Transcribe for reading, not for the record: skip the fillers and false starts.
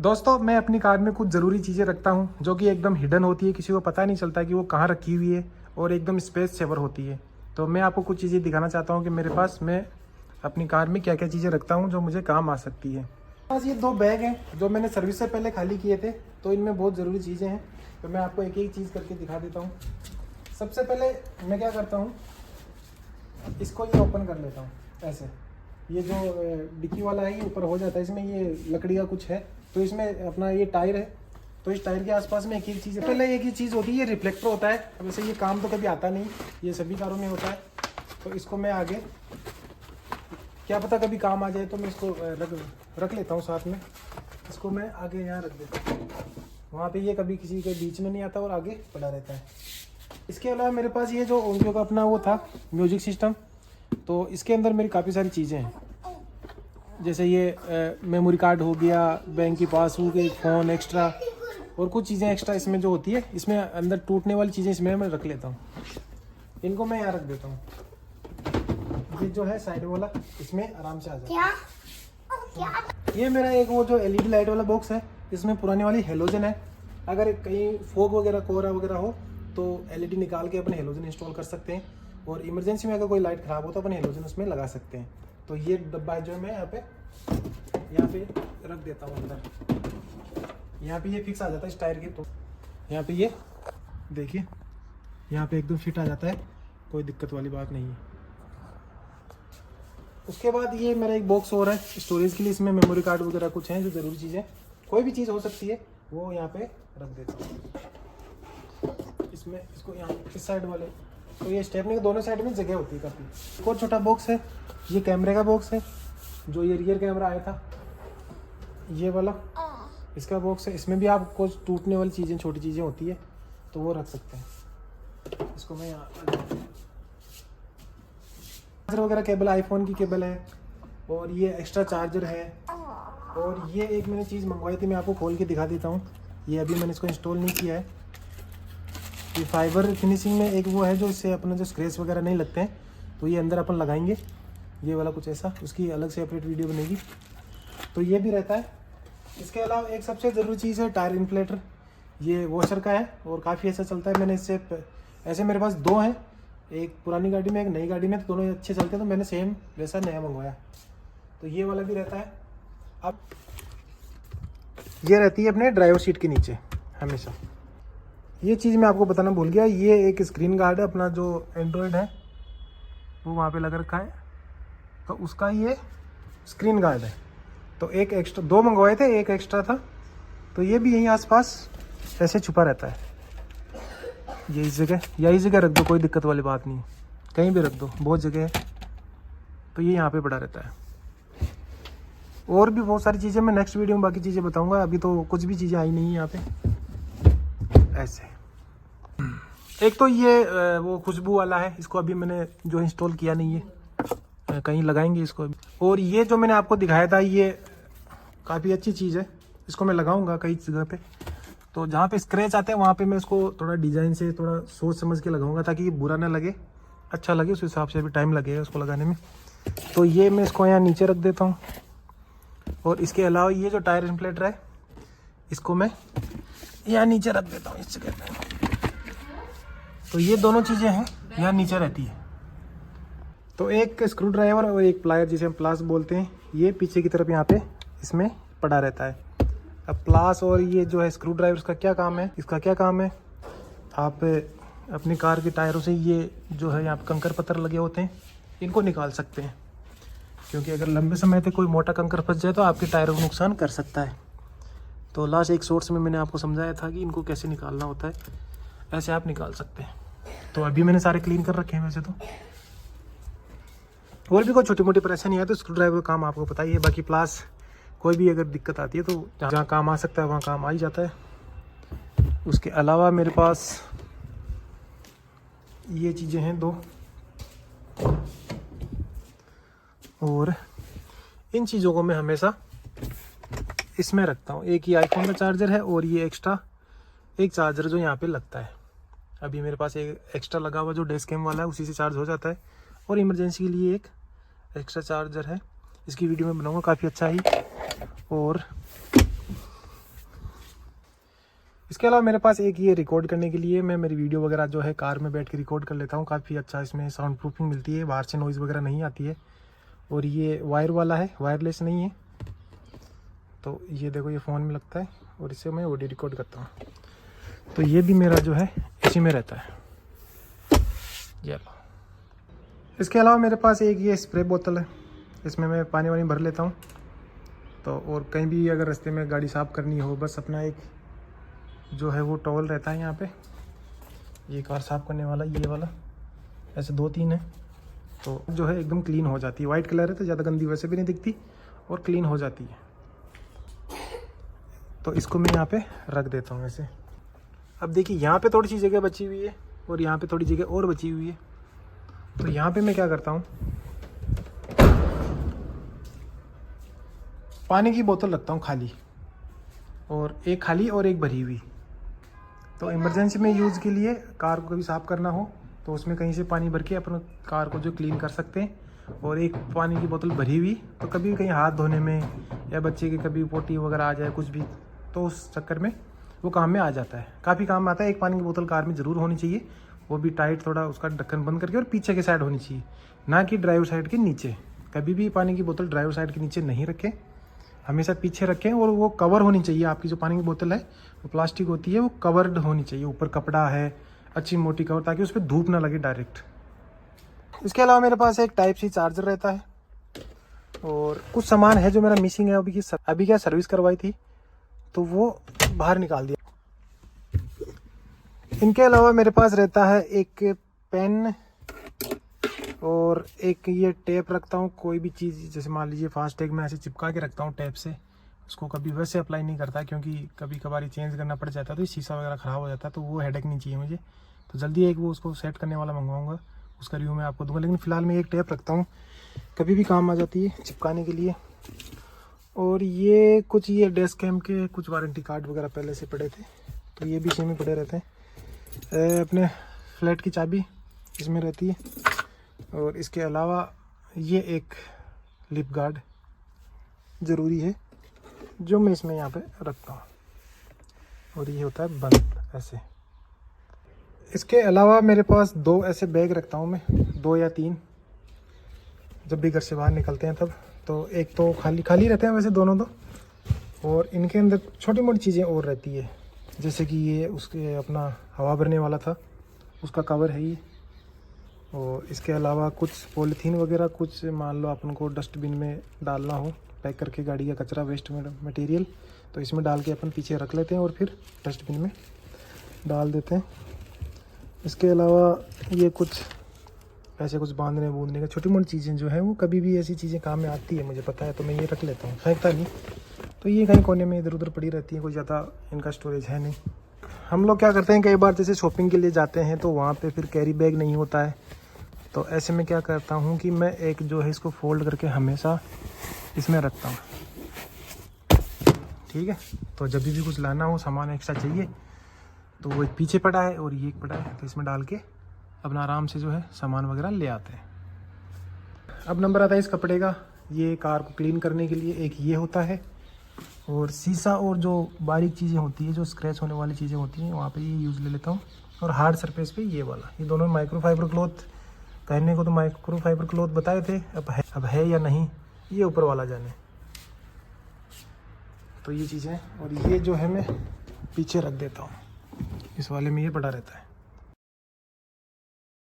दोस्तों मैं अपनी कार में कुछ ज़रूरी चीज़ें रखता हूँ जो कि एकदम हिडन होती है, किसी को पता नहीं चलता कि वो कहाँ रखी हुई है और एकदम स्पेस सेवर होती है। तो मैं आपको कुछ चीज़ें दिखाना चाहता हूँ कि मेरे पास मैं अपनी कार में क्या क्या चीज़ें रखता हूँ जो मुझे काम आ सकती है। बस ये 2 बैग हैं जो मैंने सर्विस से पहले खाली किए थे, तो इनमें बहुत ज़रूरी चीज़ें हैं। तो मैं आपको एक एक चीज़ करके दिखा देता हूँ। सबसे पहले मैं क्या करता हूँ, इसको ये ओपन कर लेता हूँ ऐसे। ये जो डिक्की वाला है ये ऊपर हो जाता है, इसमें ये लकड़ी का कुछ है, तो इसमें अपना ये टायर है, तो इस टायर के आसपास में एक एक चीज़ है। पहले एक ही चीज़ होती है, ये रिफ्लेक्टर होता है। वैसे ये काम तो कभी आता नहीं, ये सभी कारों में होता है। तो इसको मैं आगे, क्या पता कभी काम आ जाए, तो मैं इसको रख लेता हूँ साथ में। इसको मैं आगे यहाँ रख देता हूँ, वहाँ पे ये कभी किसी के बीच में नहीं आता और आगे पड़ा रहता है। इसके अलावा मेरे पास ये जो ऑडियो का अपना वो था म्यूजिक सिस्टम, तो इसके अंदर मेरी काफ़ी सारी चीज़ें हैं। जैसे ये मेमोरी कार्ड हो गया, बैंक की पासबुक, एक फ़ोन एक्स्ट्रा और कुछ चीज़ें एक्स्ट्रा इसमें जो होती है, इसमें अंदर टूटने वाली चीज़ें इसमें मैं रख लेता हूँ। इनको मैं यहाँ रख देता हूँ। ये जो है साइड वाला, इसमें आराम से आ जाता है। ये मेरा एक वो जो LED लाइट वाला बॉक्स है, इसमें पुरानी वाली हेलोजन है। अगर कहीं फोग वगैरह कोहरा वगैरह हो तो LED निकाल के अपने हेलोजन इंस्टॉल कर सकते हैं, और इमरजेंसी में अगर कोई लाइट ख़राब हो तो अपने हेलोजन उसमें लगा सकते हैं। तो ये डब्बा जो है मैं यहाँ पे रख देता हूँ अंदर। यहाँ पे ये फिक्स आ जाता है इस टायर के, तो यहाँ पे ये देखिए, यहाँ पे एकदम फिट आ जाता है, कोई दिक्कत वाली बात नहीं है। उसके बाद ये मेरा एक बॉक्स और है स्टोरेज के लिए, इसमें मेमोरी कार्ड वगैरह कुछ हैं जो ज़रूरी चीज़ें, कोई भी चीज़ हो सकती है, वो यहाँ पे रख देता हूँ। इसमें इसको यहाँ इस साइड वाले, तो ये स्टेपनी के दोनों साइड में जगह होती है काफ़ी। एक और छोटा बॉक्स है, ये कैमरे का बॉक्स है, जो ये रियर कैमरा आया था ये वाला, इसका बॉक्स है। इसमें भी आप कुछ टूटने वाली चीज़ें, छोटी चीज़ें होती है, तो वो रख सकते हैं। इसको मैं यहाँ चार्जर वगैरह केबल, आईफोन की केबल है, और ये एक्स्ट्रा चार्जर है। और ये एक मैंने चीज़ मंगवाई थी, मैं आपको खोल के दिखा देता हूँ। ये अभी मैंने इसको इंस्टॉल नहीं किया है। ये फाइबर फिनिशिंग में एक वो है जो इससे अपना जो स्क्रैच वगैरह नहीं लगते हैं, तो ये अंदर अपन लगाएंगे ये वाला कुछ ऐसा, उसकी अलग से सेपरेट वीडियो बनेगी। तो ये भी रहता है। इसके अलावा एक सबसे ज़रूरी चीज़ है टायर इन्फ्लेटर। ये वॉशर का है और काफ़ी अच्छा चलता है। मैंने इससे ऐसे मेरे पास 2 हैं, एक पुरानी गाड़ी में एक नई गाड़ी में, तो दोनों अच्छे चलते हैं, तो मैंने सेम वैसा नया मंगवाया। तो ये वाला भी रहता है। अब ये रहती है अपने ड्राइवर सीट के नीचे हमेशा। ये चीज़ मैं आपको बताना भूल गया, ये एक स्क्रीन गार्ड है, अपना जो एंड्रॉयड है वो वहाँ पे लग रखा है, तो उसका ये स्क्रीन गार्ड है। तो एक एक्स्ट्रा, 2 मंगवाए थे, एक एक्स्ट्रा था, तो ये भी यहीं आसपास ऐसे छुपा रहता है। ये इस जगह या इस जगह रख दो, कोई दिक्कत वाली बात नहीं, कहीं भी रख दो, बहुत जगह है। तो ये यहाँ पे पड़ा रहता है। और भी बहुत सारी चीज़ें मैं नेक्स्ट वीडियो में बाकी चीज़ें बताऊँगा, अभी तो कुछ भी चीज़ें आई नहीं है यहाँ पे। ऐसे एक तो ये वो खुशबू वाला है, इसको अभी मैंने जो इंस्टॉल किया नहीं है, कहीं लगाएंगे इसको अभी। और ये जो मैंने आपको दिखाया था, ये काफ़ी अच्छी चीज़ है, इसको मैं लगाऊंगा कई जगह पे। तो जहाँ पे स्क्रैच आते हैं वहाँ पे मैं इसको थोड़ा डिज़ाइन से, थोड़ा सोच समझ के लगाऊंगा, ताकि ये बुरा ना लगे, अच्छा लगे। उस हिसाब से अभी टाइम लगेगा उसको लगाने में। तो ये मैं इसको यहाँ नीचे रख देता हूँ। और इसके अलावा ये जो टायर इन्फ्लेटर है, इसको मैं यहाँ नीचे रख देता हूँ इस जगह पे। तो ये दोनों चीज़ें हैं यहाँ नीचे रहती है। तो एक स्क्रू ड्राइवर और एक प्लायर, जिसे हम प्लास बोलते हैं, ये पीछे की तरफ यहाँ पे इसमें पड़ा रहता है। अब प्लास और ये जो है स्क्रू ड्राइवर, इसका क्या काम है, इसका क्या काम है, आप अपनी कार के टायरों से ये जो है यहाँ पे कंकर पत्थर लगे होते हैं, इनको निकाल सकते हैं। क्योंकि अगर लंबे समय तक कोई मोटा कंकर फंस जाए तो आपके टायरों को नुकसान कर सकता है। तो लास्ट एक शॉर्ट्स में मैंने आपको समझाया था कि इनको कैसे निकालना होता है, ऐसे आप निकाल सकते हैं। तो अभी मैंने सारे क्लीन कर रखे हैं। वैसे तो और भी कोई छोटी मोटी परेशानी है तो स्क्रू ड्राइवर का काम आपको पता ही है। बाकी प्लास कोई भी अगर दिक्कत आती है तो जहाँ काम आ सकता है वहाँ काम आ ही जाता है। उसके अलावा मेरे पास ये चीज़ें हैं 2, और इन चीज़ों को मैं हमेशा इसमें रखता हूँ। एक ही आईफोन का चार्जर है और ये एक्स्ट्रा एक चार्जर जो यहाँ पे लगता है। अभी मेरे पास एक एक्स्ट्रा लगा हुआ जो डैश कैम वाला है, उसी से चार्ज हो जाता है। और इमरजेंसी के लिए एक एक्स्ट्रा चार्जर है, इसकी वीडियो में बनाऊंगा, काफ़ी अच्छा ही। और इसके अलावा मेरे पास एक ये रिकॉर्ड करने के लिए मैं मेरी वीडियो वगैरह जो है कार में बैठ के रिकॉर्ड कर लेता हूँ। काफ़ी अच्छा इसमें साउंड प्रूफिंग मिलती है, बाहर से नॉइज़ वगैरह नहीं आती है। और ये वायर वाला है, वायरलेस नहीं है। तो ये देखो ये फ़ोन में लगता है और इससे मैं ऑडियो रिकॉर्ड करता हूँ। तो ये भी मेरा जो है इसी में रहता है। ये लो। इसके अलावा मेरे पास एक ये स्प्रे बोतल है, इसमें मैं पानी वानी भर लेता हूँ। तो और कहीं भी अगर रास्ते में गाड़ी साफ़ करनी हो, बस अपना एक जो है वो टॉवल रहता है यहाँ पे, ये कार साफ़ करने वाला, ये वाला, ऐसे 2-3 है। तो जो है एकदम क्लीन हो जाती है। वाइट कलर है तो ज़्यादा गंदी वैसे भी नहीं दिखती और क्लीन हो जाती है। तो इसको मैं यहाँ पे रख देता हूँ ऐसे। अब देखिए यहाँ पे थोड़ी सी जगह बची हुई है और यहाँ पे थोड़ी जगह और बची हुई है। तो यहाँ पे मैं क्या करता हूँ, पानी की बोतल रखता हूँ खाली, और एक खाली और एक भरी हुई। तो इमरजेंसी में यूज़ के लिए, कार को कभी साफ़ करना हो तो उसमें कहीं से पानी भर के अपना कार को जो क्लीन कर सकते हैं। और एक पानी की बोतल भरी हुई, तो कभी भी कहीं हाथ धोने में या बच्चे के कभी पोटी वगैरह आ जाए कुछ भी, तो उस चक्कर में वो काम में आ जाता है, काफ़ी काम में आता है। एक पानी की बोतल कार में ज़रूर होनी चाहिए, वो भी टाइट, थोड़ा उसका ढक्कन बंद करके, और पीछे के साइड होनी चाहिए, ना कि ड्राइवर साइड के नीचे। कभी भी पानी की बोतल ड्राइवर साइड के नीचे नहीं रखें, हमेशा पीछे रखें। और वो कवर होनी चाहिए, आपकी जो पानी की बोतल है वो प्लास्टिक होती है, वो कवर्ड होनी चाहिए, ऊपर कपड़ा है, अच्छी मोटी कवर, ताकि उस पर धूप ना लगे डायरेक्ट। इसके अलावा मेरे पास एक टाइप सी चार्जर रहता है, और कुछ सामान है जो मेरा मिसिंग है। अभी क्या सर्विस करवाई थी तो वो बाहर निकाल दिया। इनके अलावा मेरे पास रहता है एक पेन, और एक ये टेप रखता हूँ। कोई भी चीज़, जैसे मान लीजिए फास्टैग में ऐसे चिपका के रखता हूँ टेप से, उसको कभी वैसे अप्लाई नहीं करता, क्योंकि कभी कभार चेंज करना पड़ जाता है तो शीशा वगैरह ख़राब हो जाता है, तो वो हेडेक नहीं चाहिए मुझे। तो जल्दी एक वो उसको सेट करने वाला मंगवाऊँगा, उसका रिव्यू मैं आपको दूँगा। लेकिन फ़िलहाल मैं एक टेप रखता हूँ, कभी भी काम आ जाती है चिपकाने के लिए। और ये कुछ ये डेस्क कैम के कुछ वारंटी कार्ड वगैरह पहले से पड़े थे, तो ये भी इसी में पड़े रहते हैं। अपने फ्लैट की चाबी इसमें रहती है। और इसके अलावा ये एक लिप गार्ड ज़रूरी है, जो मैं इसमें यहाँ पे रखता हूँ, और ये होता है बंद ऐसे। इसके अलावा मेरे पास 2 ऐसे बैग रखता हूँ मैं, 2 या 3, जब भी घर से बाहर निकलते हैं तब। तो एक तो खाली रहते हैं वैसे दोनों दो, और इनके अंदर छोटी मोटी चीज़ें और रहती है, जैसे कि ये उसके अपना हवा भरने वाला था, उसका कवर है ये। और इसके अलावा कुछ पॉलीथीन वगैरह, कुछ मान लो अपन को डस्टबिन में डालना हो, पैक करके गाड़ी का कचरा, वेस्ट मटेरियल, तो इसमें डाल के अपन पीछे रख लेते हैं और फिर डस्टबिन में डाल देते हैं। इसके अलावा ये कुछ ऐसे कुछ बांधने बूंदने का छोटी मोटी चीज़ें जो हैं, वो कभी भी ऐसी चीज़ें काम में आती है, मुझे पता है, तो मैं ये रख लेता हूँ, फेंकता नहीं। तो ये कहीं कोने में इधर उधर पड़ी रहती है, कोई ज़्यादा इनका स्टोरेज है नहीं। हम लोग क्या करते हैं, कई बार जैसे शॉपिंग के लिए जाते हैं तो वहाँ पे फिर कैरी बैग नहीं होता है, तो ऐसे में क्या करता हूँ कि मैं एक जो है इसको फोल्ड करके हमेशा इसमें रखता हूँ, ठीक है। तो जब भी कुछ लाना हो, सामान एक्स्ट्रा चाहिए, तो वो एक पीछे पड़ा है और ये एक पड़ा है, तो इसमें डाल के अपना आराम से जो है सामान वगैरह ले आते हैं। अब नंबर आता है इस कपड़े का। ये कार को क्लीन करने के लिए एक ये होता है, और शीशा और जो बारीक चीज़ें होती है, जो स्क्रैच होने वाली चीज़ें होती हैं, वहाँ पे ये यूज़ ले लेता हूँ। और हार्ड सरफेस पे ये वाला, ये दोनों माइक्रोफाइबर क्लॉथ। पहनने को तो माइक्रोफाइबर क्लॉथ बताए थे, अब है या नहीं, ये ऊपर वाला जाने। तो ये चीज़ें, और ये जो है मैं पीछे रख देता हूँ, इस वाले में ये पड़ा रहता है।